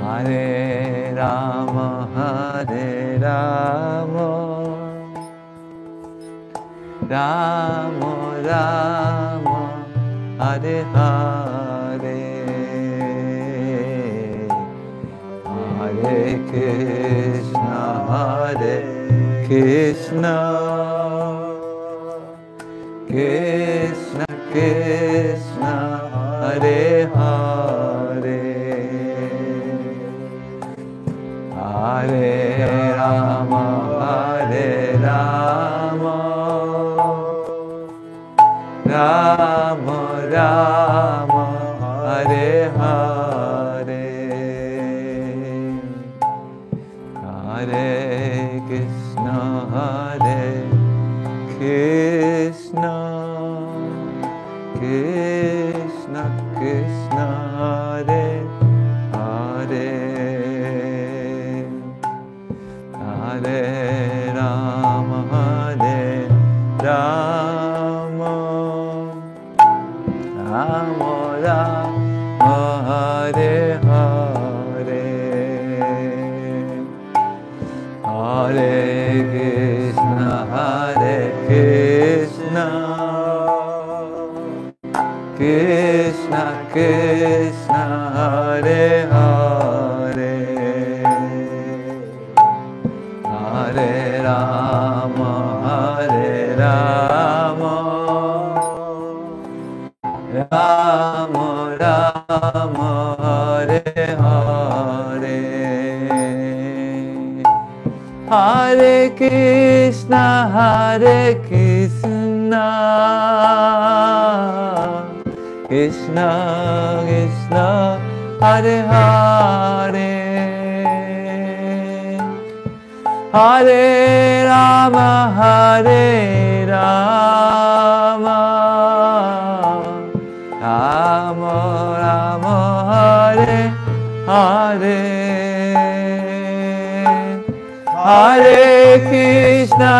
Hare Rama, Rama Rama, Hare Hare, Hare Krishna, Krishna Krishna, Hare Hare, Hare Rama, Rama Rama, Hare Hare, Hare Krishna, Krishna Krishna, Hare Hare, Hare Rama, Rama Rama, Hare Hare, Hare Krishna, Krishna Krishna, Hare Hare, Hare Rama, Rama Rama, Hare Hare, Hare Krishna, Krishna Krishna, Hare Hare, Hare Rama, Rama Rama, Hare Hare, Hare Krishna,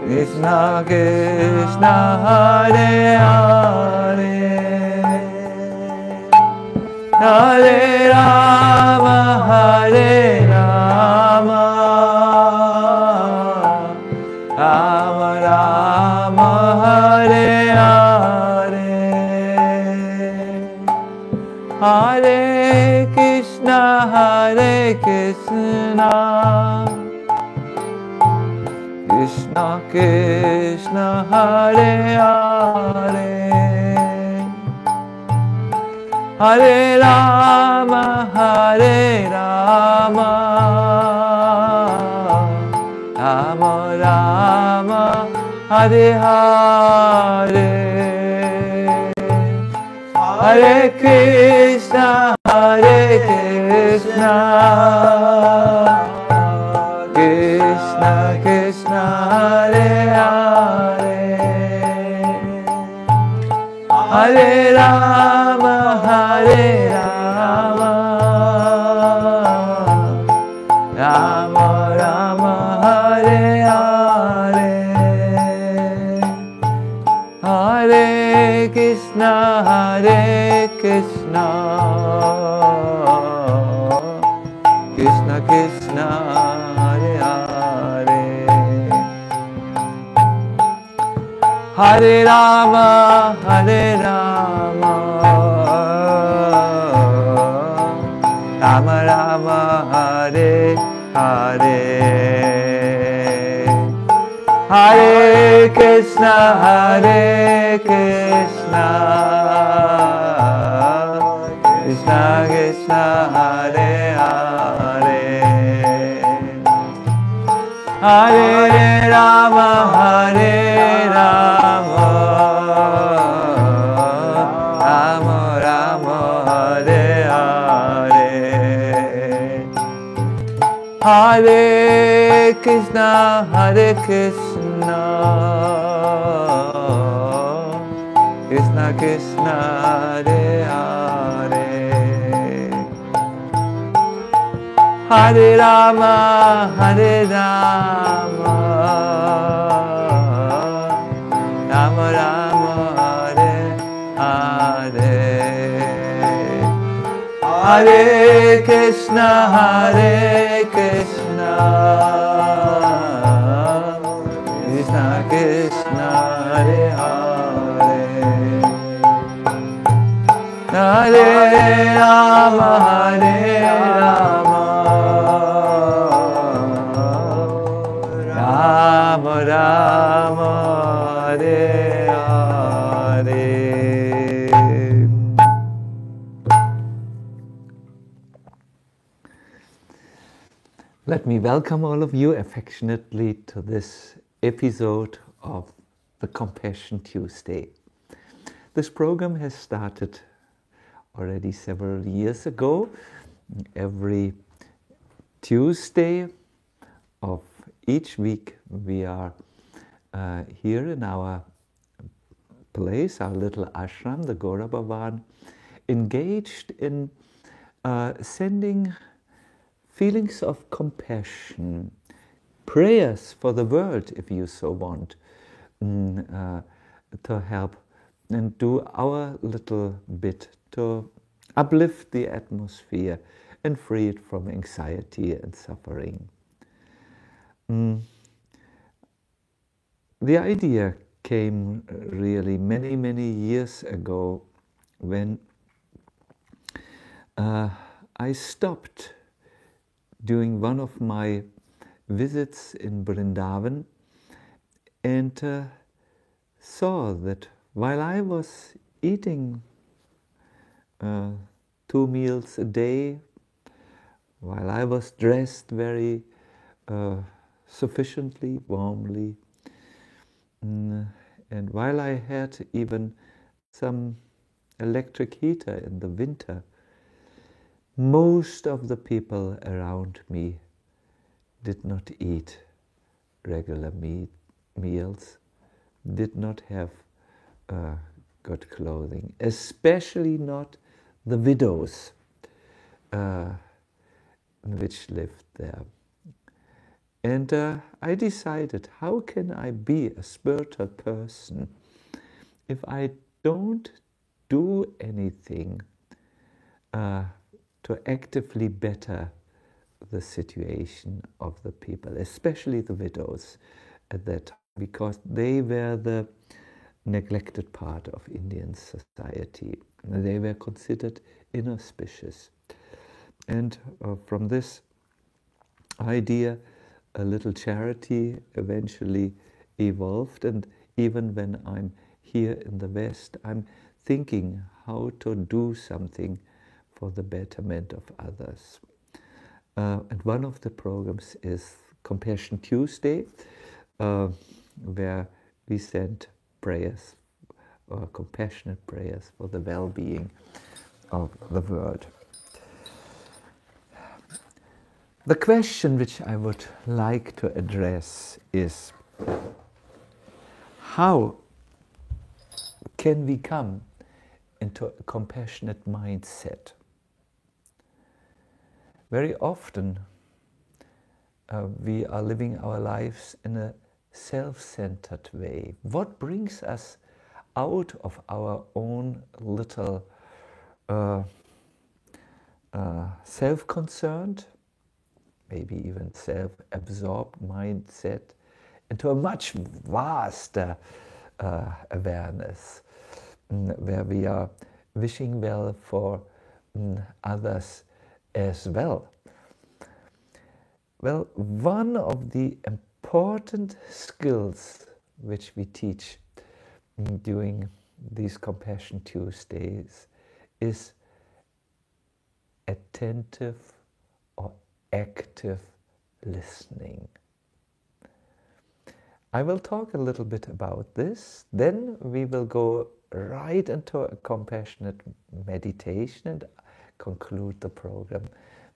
Krishna Krishna, Hare Hare, Hare Rama, Rama Rama, Hare Hare, Hare Krishna, Krishna Krishna, Hare Hare, Hare Rama, Rama Rama, Hare Hare, Hare Krishna, Krishna Krishna, Hare Hare, Hare Rama, Rama Rama, Hare Hare, Hare Krishna, Krishna Krishna, Hare Hare, Hare Rama, Rama Rama, Hare Hare, Hare Krishna, Krishna Krishna, Hare Hare, Hare Rama, Rama Rama, Hare Hare, Hare Krishna, Krishna Krishna, Hare Hare, Hare Rama, Rama Rama, Hare Hare, Hare Krishna, Krishna Krishna, Hare Hare, Hare Rama, Rama Rama, Hare Hare. Let me welcome all of you affectionately to this episode of the Compassion Tuesday. This program has started already several years ago. Every Tuesday of each week we are here in our place, our little ashram, the Gora Bhavan, engaged in sending feelings of compassion, prayers for the world, if you so want, to help and do our little bit to uplift the atmosphere and free it from anxiety and suffering. The idea came really many, many years ago when I stopped doing one of my visits in Vrindavan and saw that while I was eating 2 meals a day, while I was dressed very sufficiently, warmly, and while I had even some electric heater in the winter, most of the people around me did not eat regular meals, did not have good clothing, especially not the widows which lived there. And I decided, how can I be a spiritual person if I don't do anything to actively better the situation of the people, especially the widows at that time, because they were the neglected part of Indian society. They were considered inauspicious. And from this idea, a little charity eventually evolved. And even when I'm here in the West, I'm thinking how to do something for the betterment of others. And one of the programs is Compassion Tuesday, where we send prayers, or compassionate prayers for the well-being of the world. The question which I would like to address is, how can we come into a compassionate mindset? Very often we are living our lives in a self-centered way. What brings us out of our own little self-concerned, maybe even self-absorbed mindset, into a much vaster awareness, where we are wishing well for others as well. Well, one of the important skills which we teach during these Compassion Tuesdays is attentive or active listening. I will talk a little bit about this, then we will go right into a compassionate meditation and conclude the program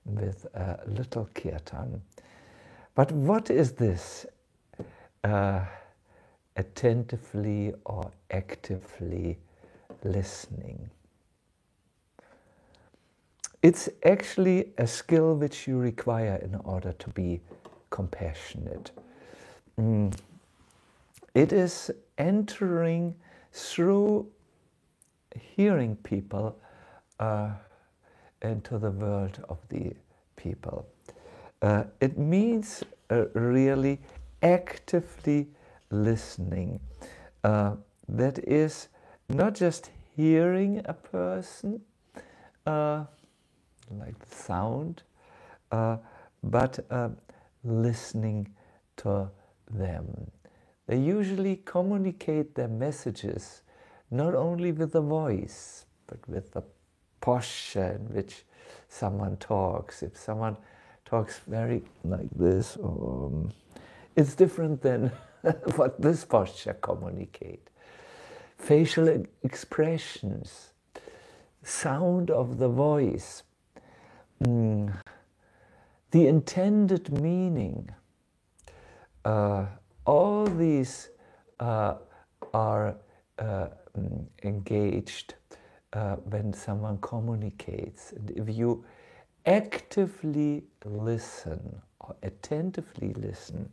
with a little kirtan. But what is this attentively or actively listening? It's actually a skill which you require in order to be compassionate. It is entering through hearing people into the world of the people. It means really actively listening. That is not just hearing a person, like the sound, but listening to them. They usually communicate their messages not only with the voice, but with the posture in which someone talks. If someone talks very like this, it's different than what this posture communicates. Facial expressions, sound of the voice, the intended meaning, all these are engaged when someone communicates. And if you actively listen or attentively listen,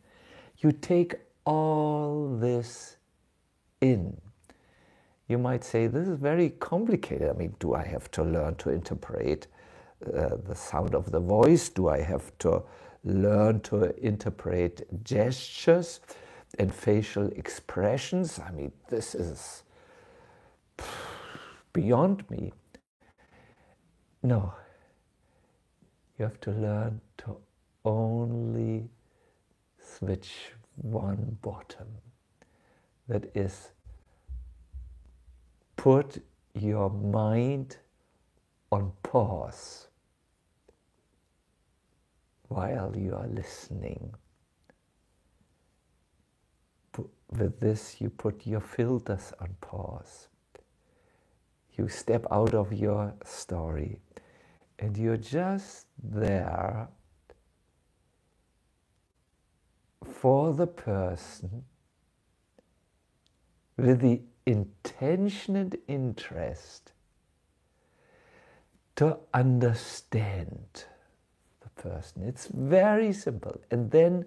you take all this in. You might say, this is very complicated. I mean, do I have to learn to interpret the sound of the voice? Do I have to learn to interpret gestures and facial expressions? I mean, this is beyond me. No, you have to learn to only switch one button. That is, put your mind on pause while you are listening. With this, you put your filters on pause. You step out of your story and you're just there for the person with the intention and interest to understand the person. It's very simple. And then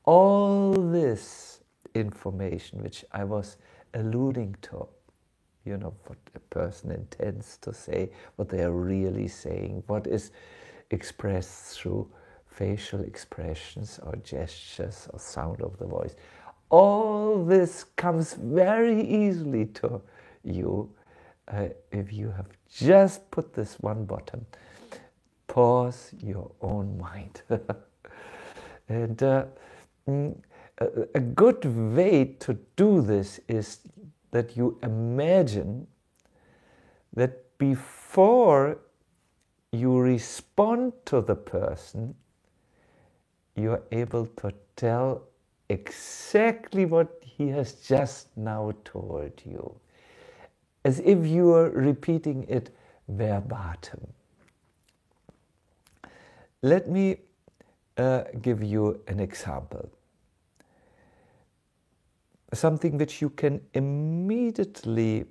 all this information which I was alluding to, you know, what a person intends to say, what they are really saying, what is expressed through facial expressions or gestures or sound of the voice. All this comes very easily to you if you have just put this one button. Pause your own mind. And a good way to do this is that you imagine that before you respond to the person, you're able to tell exactly what he has just now told you, as if you are repeating it verbatim. Let me give you an example. Something which you can immediately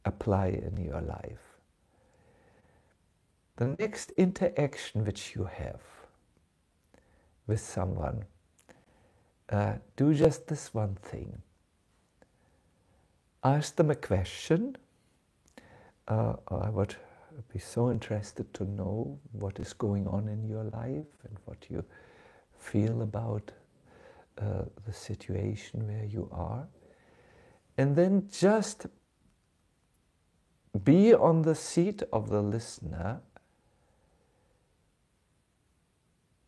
apply in your life. The next interaction which you have with someone, do just this one thing. Ask them a question. I would be so interested to know what is going on in your life and what you feel about the situation where you are. And then just be on the seat of the listener,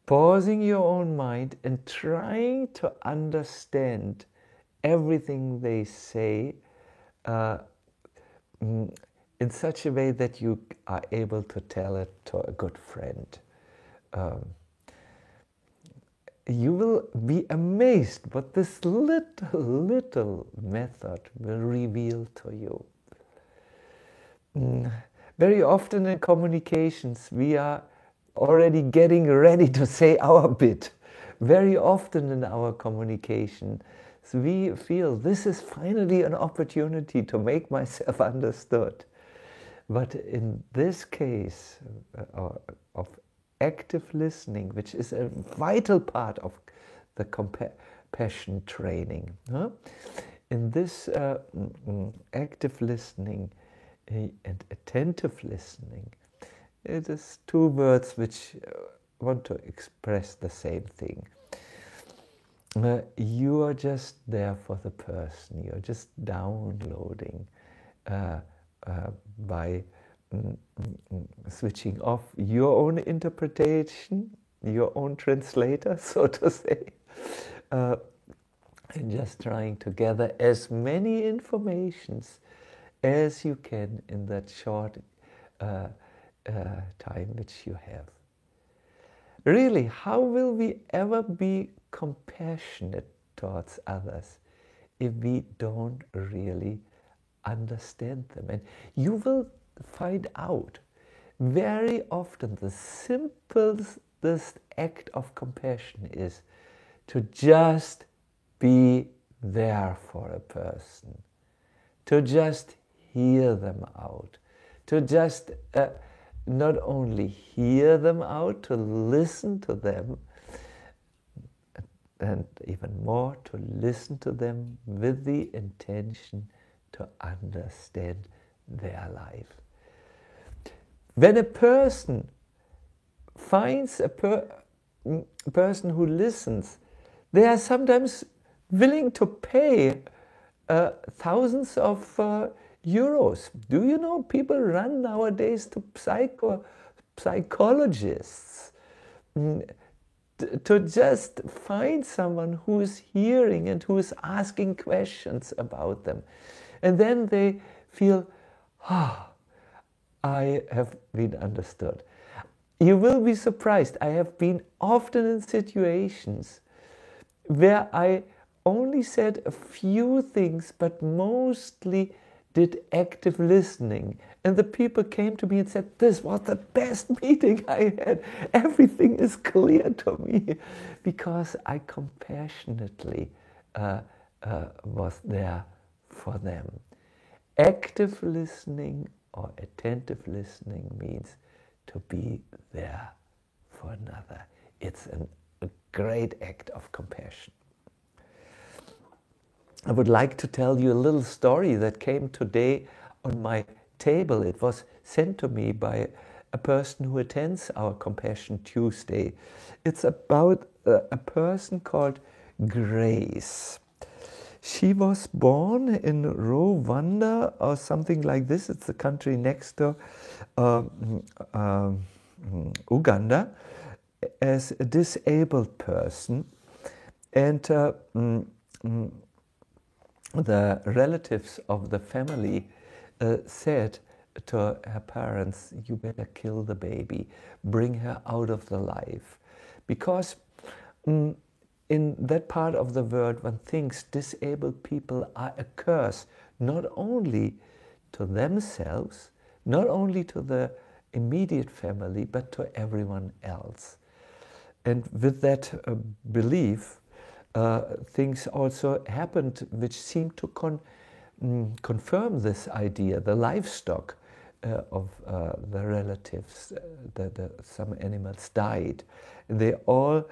pausing your own mind and trying to understand everything they say in such a way that you are able to tell it to a good friend. You will be amazed what this little method will reveal to you. Very often in communications, we are already getting ready to say our bit. Very often in our communication, so we feel this is finally an opportunity to make myself understood. But in this case of active listening, which is a vital part of the compassion training, in this active listening and attentive listening, it is two words which want to express the same thing. You are just there for the person. You're just downloading by switching off your own interpretation, your own translator, so to say, and just trying to gather as many informations as you can in that short time which you have. Really, how will we ever be compassionate towards others if we don't really understand them? And you will find out very often the simplest act of compassion is to just be there for a person, to just hear them out, to just not only hear them out, to listen to them, and even more to listen to them with the intention to understand their life. When a person finds a person who listens, they are sometimes willing to pay thousands of euros. Do you know people run nowadays to psychologists to just find someone who is hearing and who is asking questions about them. And then they feel, I have been understood. You will be surprised. I have been often in situations where I only said a few things, but mostly did active listening. And the people came to me and said, this was the best meeting I had. Everything is clear to me. Because I compassionately was there for them. Active listening or attentive listening means to be there for another. It's a great act of compassion. I would like to tell you a little story that came today on my table. It was sent to me by a person who attends our Compassion Tuesday. It's about a person called Grace. She was born in Rwanda or something like this. It's the country next to Uganda, as a disabled person. And the relatives of the family said to her parents, you better kill the baby, bring her out of the life. Because in that part of the world, one thinks disabled people are a curse, not only to themselves, not only to the immediate family, but to everyone else. And with that belief, things also happened which seemed to confirm this idea. The livestock of the relatives, some animals died. They all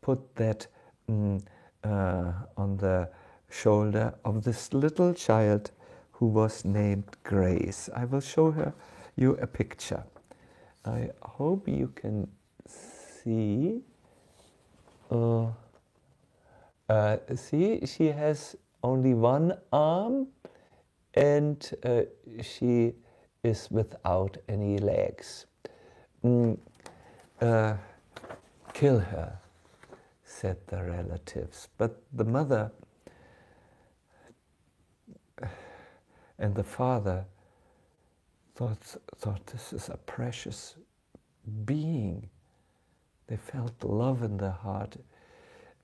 put that on the shoulder of this little child who was named Grace. I will show you a picture. I hope you can see. See, she has only one arm and she is without any legs. Kill her, said the relatives. But the mother and the father thought this is a precious being. They felt love in their heart,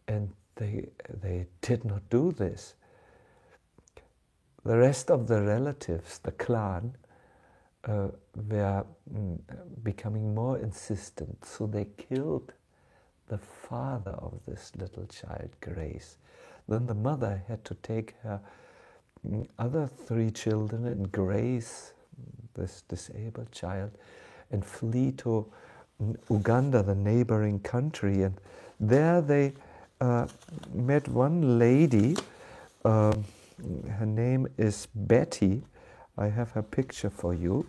and they did not do this. The rest of the relatives, the clan, were becoming more insistent, so they killed the father of this little child, Grace. Then the mother had to take her other 3 children and Grace, this disabled child, and flee to Uganda, the neighboring country. And there they met one lady Her name is Betty. I have her picture for you.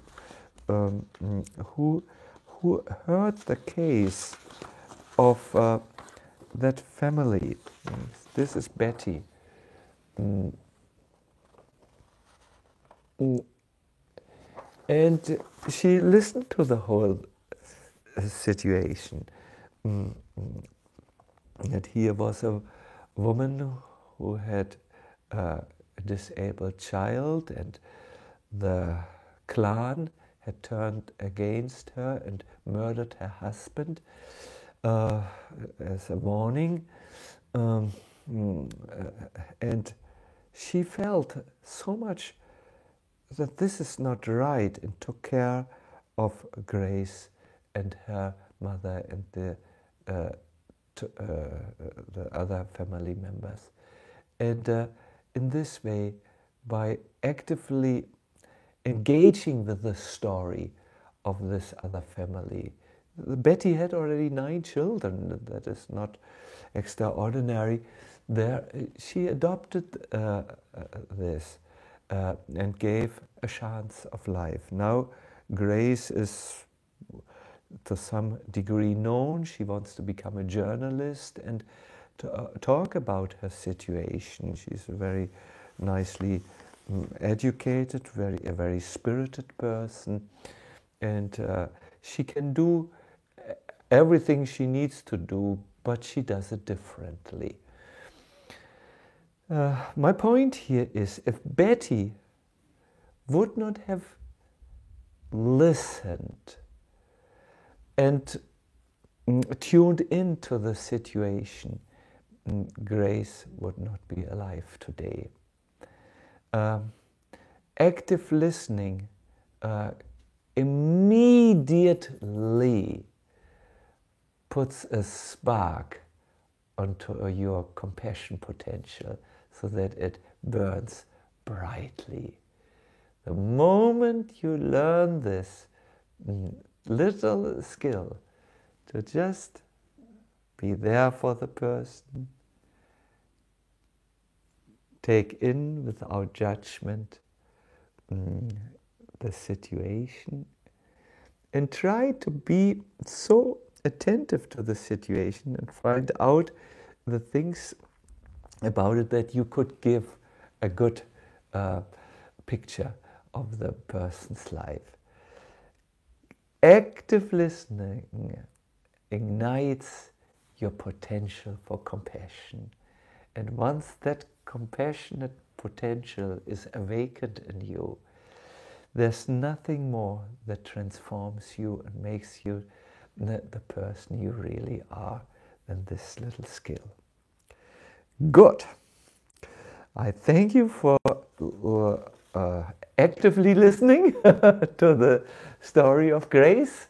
Who heard the case of that family. This is Betty. Mm. Mm. And she listened to the whole situation. That here was a woman who had a disabled child, and the clan had turned against her and murdered her husband as a warning. And she felt so much that this is not right, and took care of Grace and her mother and the other family members. And in this way, by actively engaging with the story of this other family. Betty had already 9 children. That is not extraordinary. There, she adopted this and gave a chance of life. Now, Grace is to some degree known. She wants to become a journalist and to talk about her situation. She's very nicely educated, a very spirited person, and she can do everything she needs to do, but she does it differently. My point here is, if Betty would not have listened and tuned into the situation, Grace would not be alive today. Active listening immediately puts a spark onto your compassion potential so that it burns brightly. The moment you learn this little skill to just be there for the person, take in without judgment the situation, and try to be so attentive to the situation and find out the things about it that you could give a good picture of the person's life. Active listening ignites your potential for compassion. And once that compassionate potential is awakened in you, there's nothing more that transforms you and makes you the person you really are than this little skill. Good. I thank you for actively listening to the story of Grace,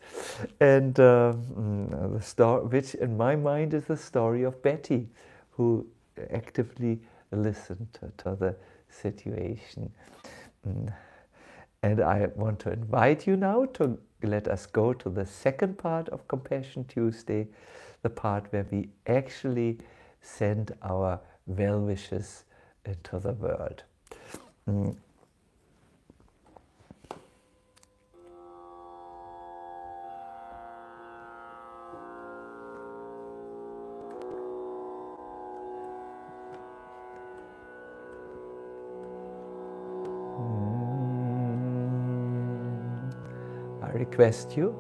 and the story, which in my mind is the story of Betty, who actively listened to the situation. And I want to invite you now to let us go to the second part of Compassion Tuesday, the part where we actually send our well wishes into the world. I request you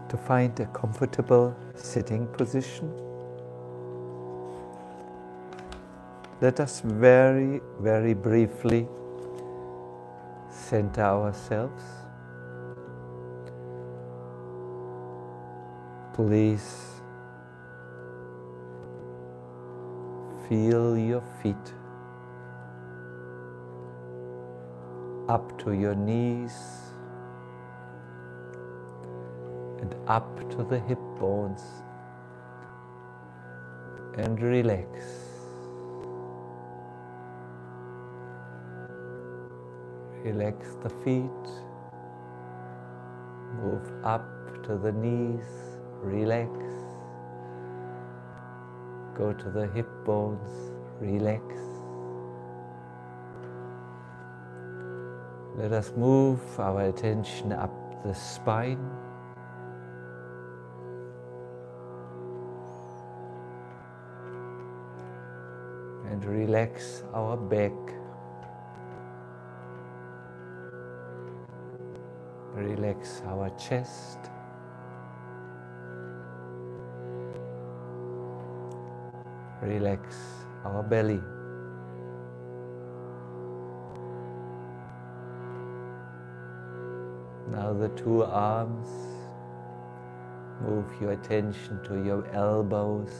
to find a comfortable sitting position. Let us very, very briefly center ourselves. Please feel your feet up to your knees and up to the hip bones, and relax. Relax the feet, move up to the knees, relax. Go to the hip bones, relax. Let us move our attention up the spine. And relax our back. Relax our chest. Relax our belly. Now the two arms. Move your attention to your elbows.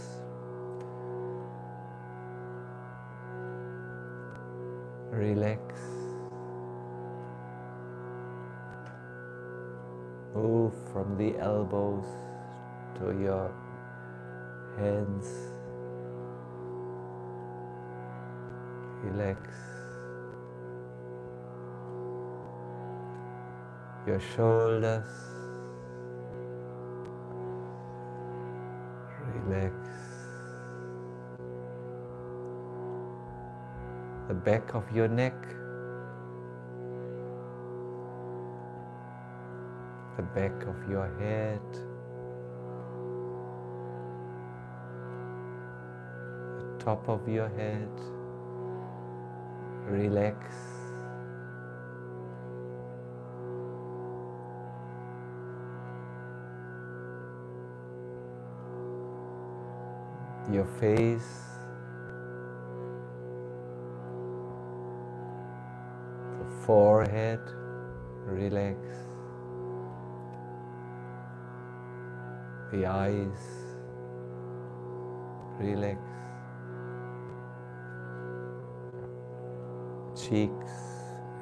Relax. Move from the elbows to your hands. Relax. Your shoulders. Relax. The back of your neck. The back of your head. The top of your head. Relax. Your face. The forehead. Relax. The eyes. Relax. Cheeks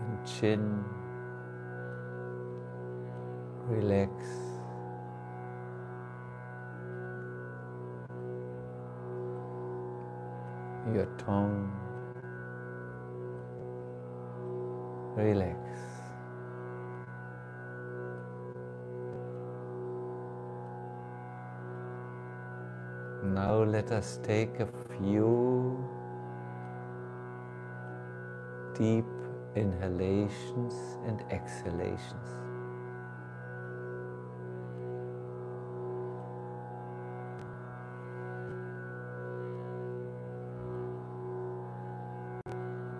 and chin. Relax. Your tongue. Relax. Now let us take a few deep inhalations and exhalations.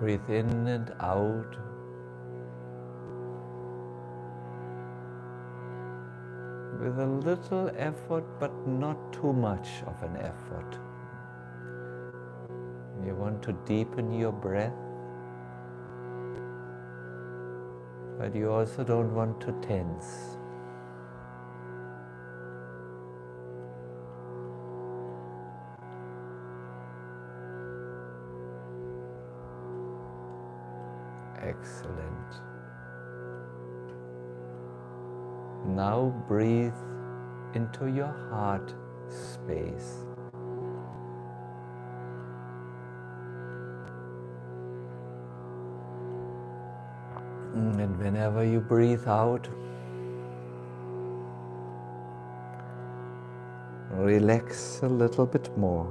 Breathe in and out. With a little effort, but not too much of an effort. You want to deepen your breath, but you also don't want to tense. Excellent. Now breathe into your heart space. And whenever you breathe out, relax a little bit more.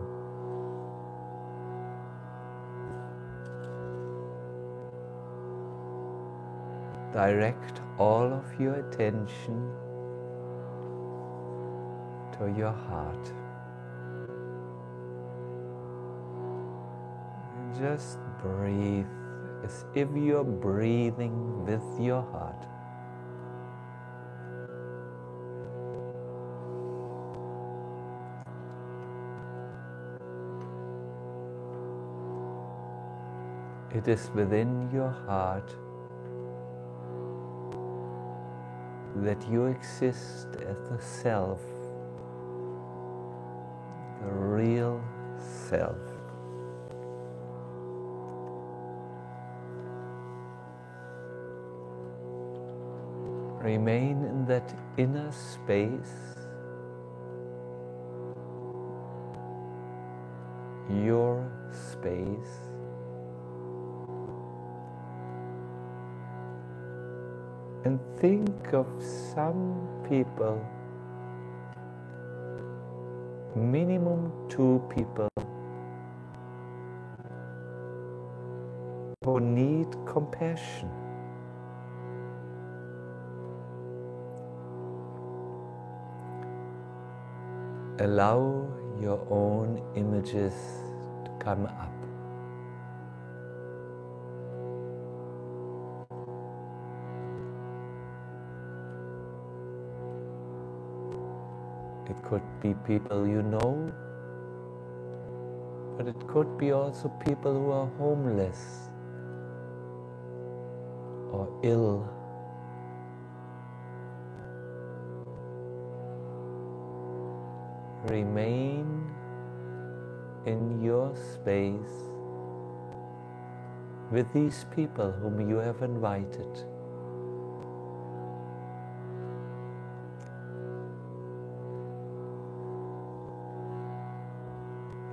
Direct all of your attention to your heart. And just breathe as if you're breathing with your heart. It is within your heart that you exist as the self, the real self. Remain in that inner space, your space. And think of some people, minimum 2 people, who need compassion. Allow your own images to come up. It could be people you know, but it could be also people who are homeless or ill. Remain in your space with these people whom you have invited.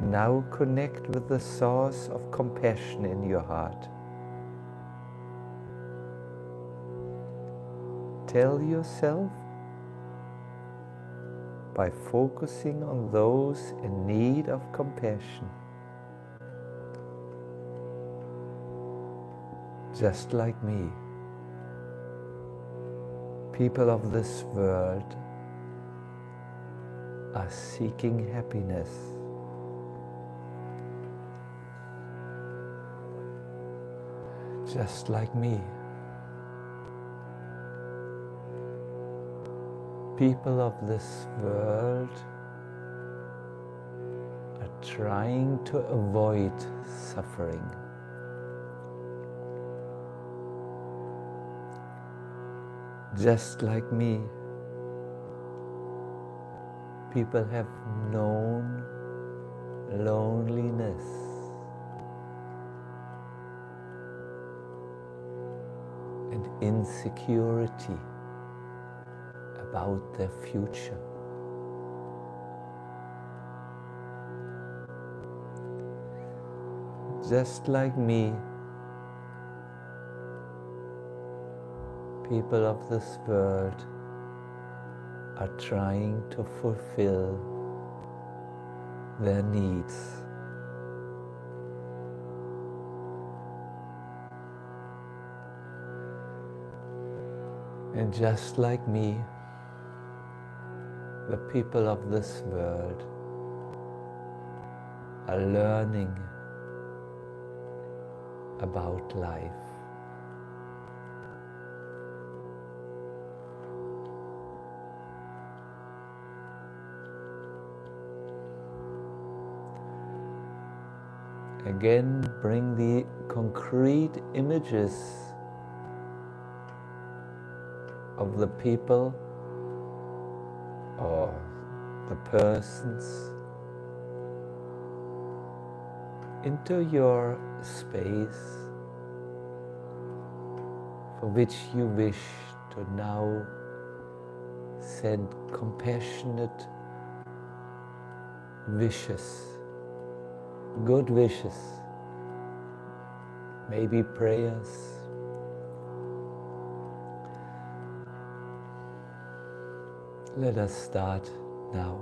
Now connect with the source of compassion in your heart. Tell yourself, by focusing on those in need of compassion, just like me, people of this world are seeking happiness. Just like me. People of this world are trying to avoid suffering. Just like me, people have known loneliness. And insecurity about their future. Just like me, people of this world are trying to fulfill their needs. And just like me, the people of this world are learning about life. Again, bring the concrete images of the people or the persons into your space for which you wish to now send compassionate wishes, good wishes, maybe prayers. Let us start now.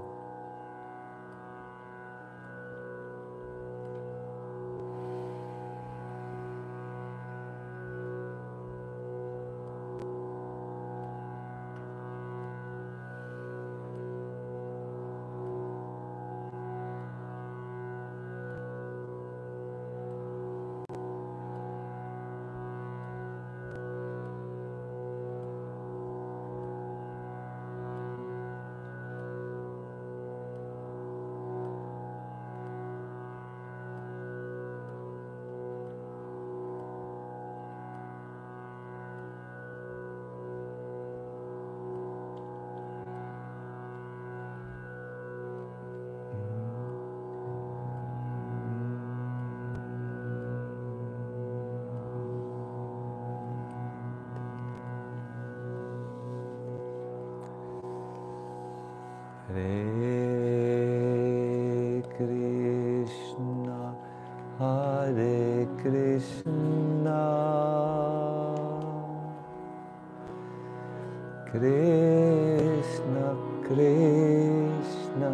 Hare Krishna, Hare Krishna, Krishna Krishna,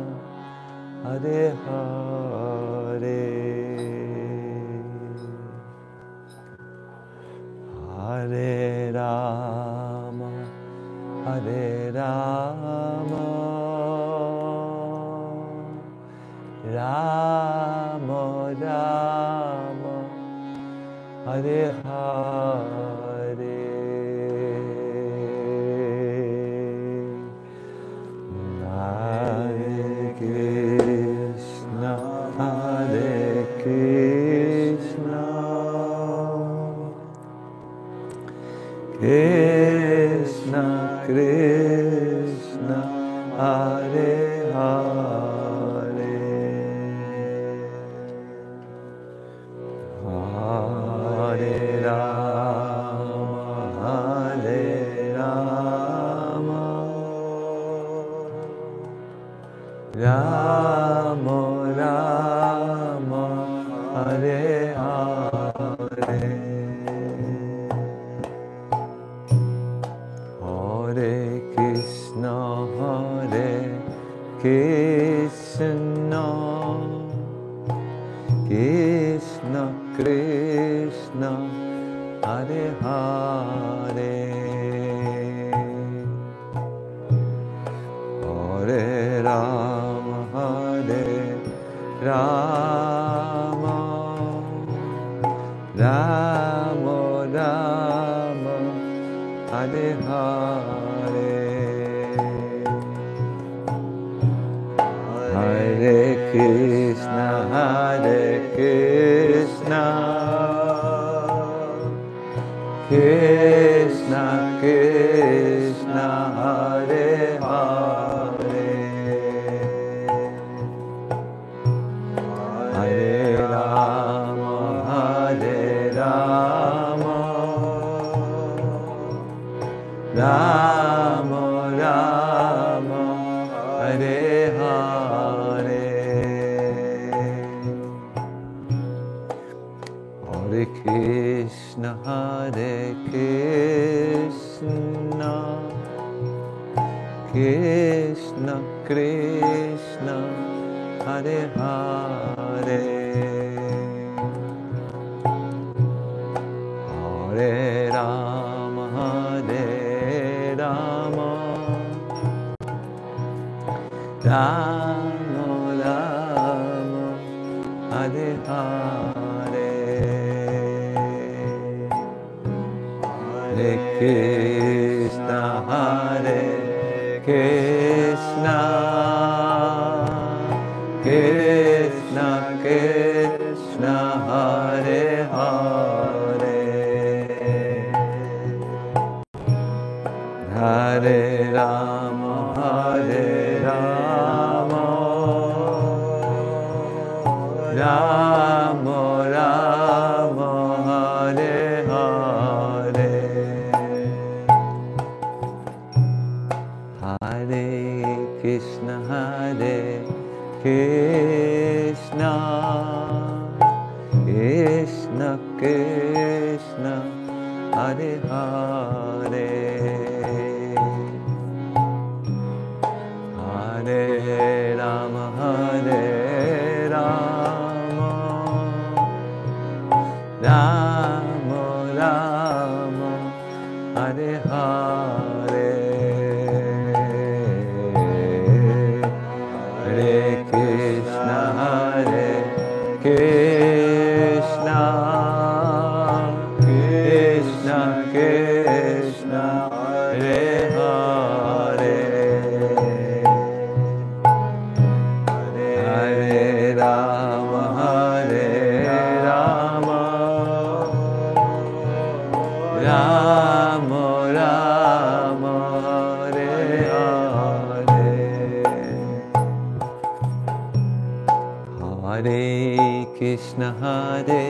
Hare Hare, Hare Rama, Hare Rama, Hare Hare, Hare Krishna, Hare Krishna, Krishna Krishna, Hare Hare, Hare Rama, Hare Rama, Rama Rama, Hare Hare, Hare Krishna, Hare Krishna, Krishna Krishna, Hare Hare, Hare Rama, Hare Rama, Rama Rama, Hare Hare, Hare Krishna, Hare Krishna, Krishna Krishna, Hare Hare, Hare Rama, Hare Rama, Rama Rama, Hare Hare, Hare Krishna, Hare Krishna, Krishna Krishna, Hare Hare, Hare Rama, Hare Rama, Rama Rama, Hare Hare, Hare Krishna, Hare Krishna, Krishna Krishna, Hare Hare, Hare Rama, Hare Rama, Rama Rama, Hare Hare, Hare Krishna, Hare Krishna, Krishna Krishna, Hare Hare, Hare Rama, Hare Rama, Rama Rama, Hare Hare, Hare Krishna, Hare Krishna, Krishna Krishna, Hare Hare, Hare Rama, Hare Rama, Rama Rama, Hare Hare, Hare Krishna, Hare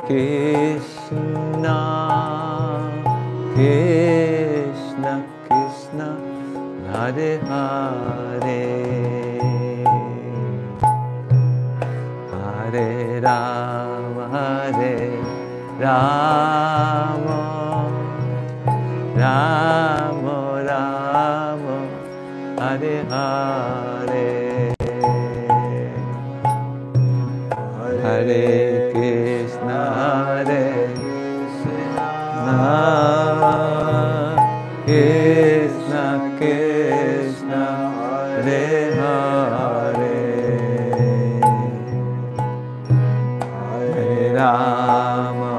Krishna, Krishna Krishna, Hare Hare, Hare Rama, Hare Rama, Rama Rama, Hare Hare, Hare Krishna, Hare Krishna, Krishna Krishna, Hare Hare, Hare Rama,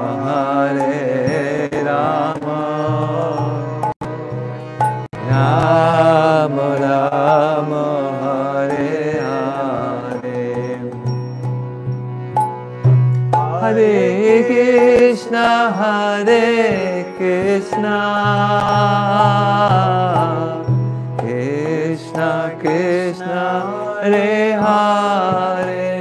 Hare Krishna, Krishna Krishna Hare Hare,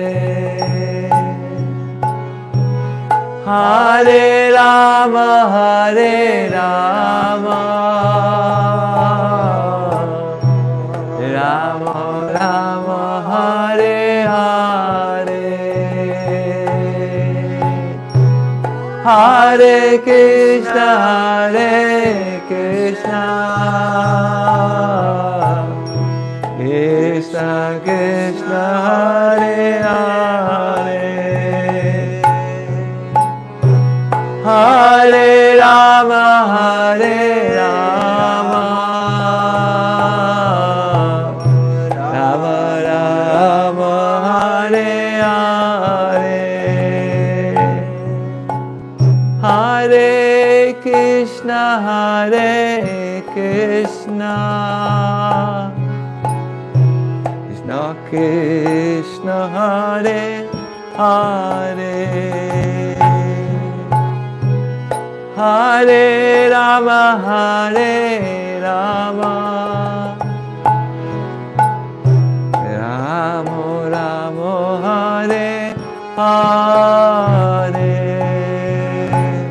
Hare Rama Hare Rama, Rama Rama Hare Hare, Hare Krishna Hare Krishna, Krishna Krishna Hare Hare, Hare Rama Hare Rama, Rama Rama Hare Hare, Hare Krishna Hare Krishna, Krishna Krishna Hare Hare, Hare Rama Hare Rama, Rama Rama Hare Hare,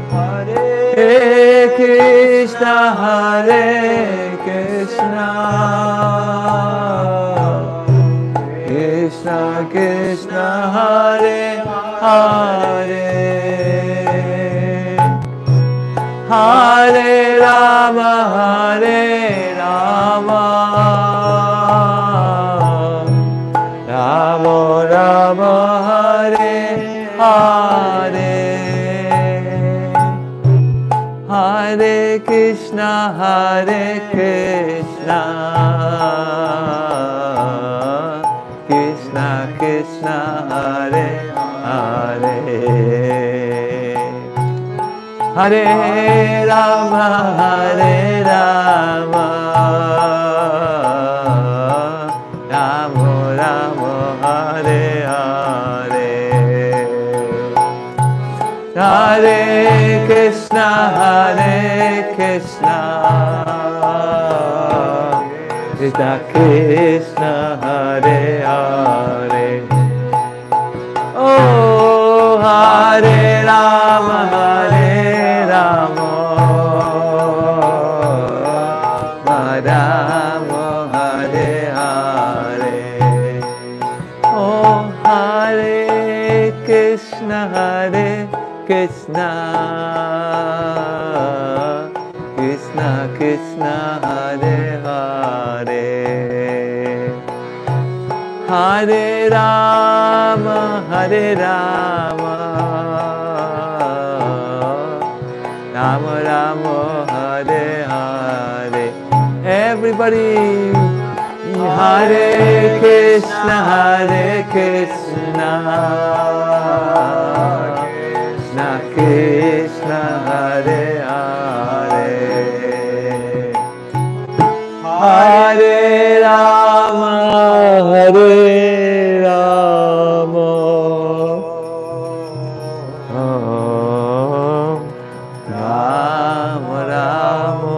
Hare Krishna Hare Krishna, Krishna Krishna Hare Hare, Hare Rama Hare Rama, Rama Rama Hare Hare, Hare Krishna Hare Krishna, Krishna Krishna Hare Hare, Hare Rama Hare Rama, Rama Rama Hare Hare, Hare Krishna Hare Krishna, Krishna Krishna Hare Hare, Oh Hare Rama Hare Rama, Rama Hare Hare, Oh Hare Krishna Hare Krishna, Krishna Krishna Hare Hare, Hare Rama Hare Rama, Rama Rama Hare Hare. Everybody, Hare Krishna Hare Krishna, Krishna Krishna Hare Hare, Hare Rama Hare Rama, Rama Rama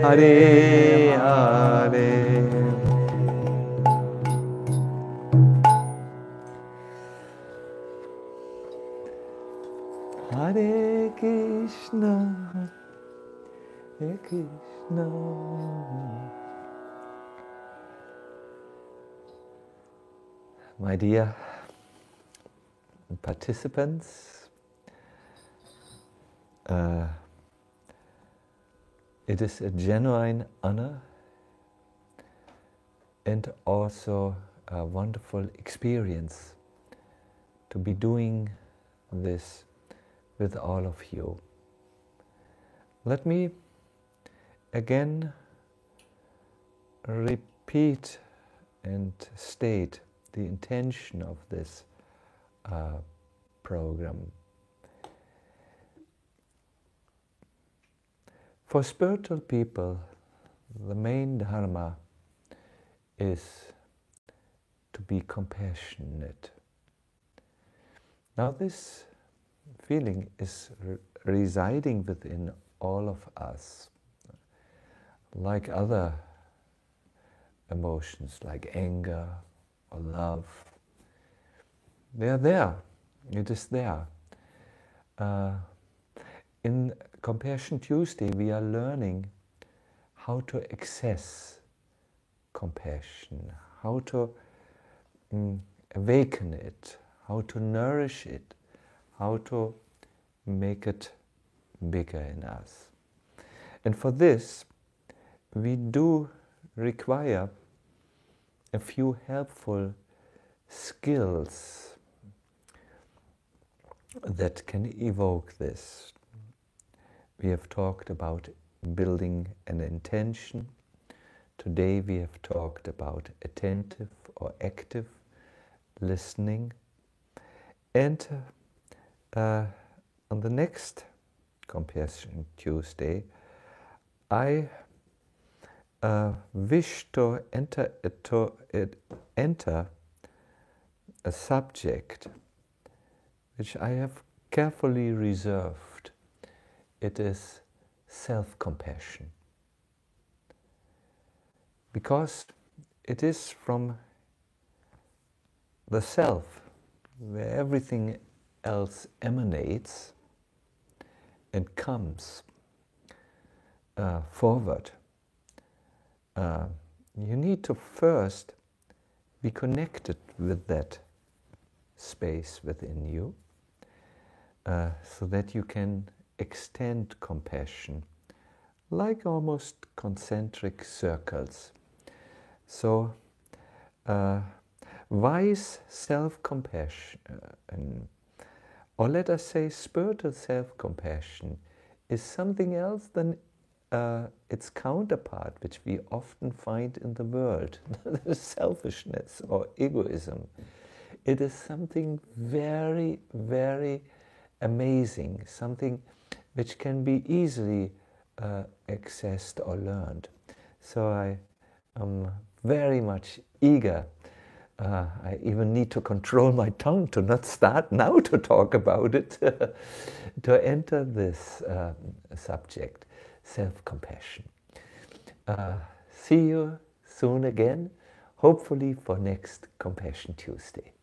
Hare Hare. Hare Krishna, Hare Krishna. My dear participants, it is a genuine honor and also a wonderful experience to be doing this with all of you. Let me again repeat and state the intention of this program. For spiritual people, the main dharma is to be compassionate. Now this feeling is residing within all of us, like other emotions, like anger or love. They are there. It is there. In Compassion Tuesday, we are learning how to access compassion, how to awaken it, how to nourish it, how to make it bigger in us. And for this, we do require a few helpful skills that can evoke this. We have talked about building an intention. Today we have talked about attentive or active listening. And on the next Compassion Tuesday, I wish to enter a subject which I have carefully reserved. It is self-compassion. Because it is from the self where everything else emanates and comes forward. You need to first be connected with that space within you, so that you can extend compassion like almost concentric circles. So wise self-compassion, or let us say spiritual self-compassion, is something else than its counterpart, which we often find in the world, selfishness or egoism. It is something very, very amazing, something which can be easily accessed or learned. So I am very much eager. I even need to control my tongue to not start now to talk about it, to enter this subject, self-compassion. See you soon again, hopefully for next Compassion Tuesday.